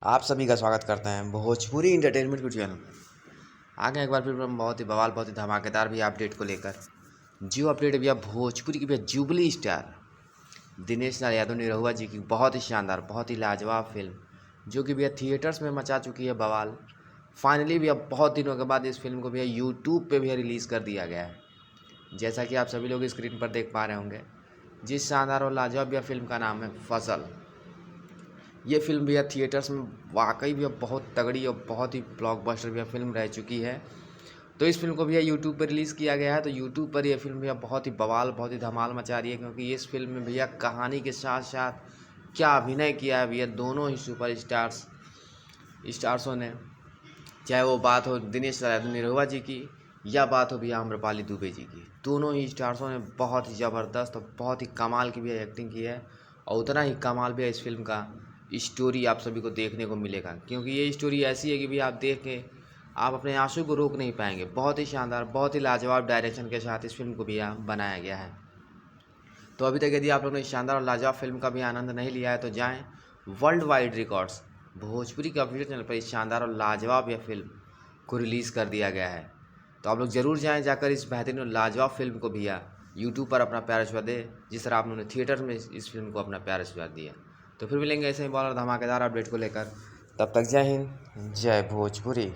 आप सभी का स्वागत करते हैं भोजपुरी इंटरटेनमेंट यूट्यूब चैनल में। आगे एक बार फिर हम बहुत ही बवाल बहुत ही धमाकेदार भी अपडेट को लेकर जो अपडेट भैया भोजपुरी की भैया जुबली स्टार दिनेश लाल यादव निरहुआ जी की बहुत ही शानदार बहुत ही लाजवाब फिल्म जो कि भैया थिएटर्स में मचा चुकी है बवाल। फाइनली भैया बहुत दिनों के बाद इस फिल्म को भैया यूट्यूब पे भैया रिलीज़ कर दिया गया है। जैसा कि आप सभी लोग स्क्रीन पर देख पा रहे होंगे, जिस शानदार और लाजवाब भैया फिल्म का नाम है फजल। ये फिल्म भैया थिएटर्स में वाकई भैया बहुत तगड़ी और बहुत ही ब्लॉकबस्टर भैया फिल्म रह चुकी है। तो इस फिल्म को भैया यूट्यूब पर रिलीज़ किया गया है। तो यूट्यूब पर यह फिल्म भैया बहुत ही बवाल बहुत ही धमाल मचा रही है, क्योंकि इस फिल्म में भैया कहानी के साथ साथ क्या अभिनय किया है भैया दोनों ही सुपर स्टार्सों ने। चाहे वो बात हो दिनेश निरहुआ जी की या बात हो भैया आम्रपाली दुबे जी की, दोनों ही स्टार्सों ने बहुत ही ज़बरदस्त और बहुत ही कमाल की भैया एक्टिंग की है। और उतना ही कमाल भैया इस फिल्म का स्टोरी आप सभी को देखने को मिलेगा, क्योंकि ये स्टोरी ऐसी है कि भैया आप देख के आप अपने आंसू को रोक नहीं पाएंगे। बहुत ही शानदार बहुत ही लाजवाब डायरेक्शन के साथ इस फिल्म को भैया बनाया गया है। तो अभी तक यदि आप लोगों ने इस शानदार और लाजवाब फिल्म का भी आनंद नहीं लिया है तो जाएं वर्ल्ड वाइड रिकॉर्ड्स भोजपुरी के ऑफिशियल चैनल पर इस शानदार और लाजवाब यह फिल्म को रिलीज़ कर दिया गया है। तो आप लोग ज़रूर जाएं, जाकर इस बेहतरीन और लाजवाब फिल्म को भैया यूट्यूब पर अपना प्यार आशीर्वाद दें, जिस तरह आप लोगों ने थिएटर में इस फिल्म को अपना प्यार आशीर्वाद दिया। तो फिर मिलेंगे ऐसे ही बहुत धमाकेदार अपडेट को लेकर। तब तक जय हिंद जय भोजपुरी।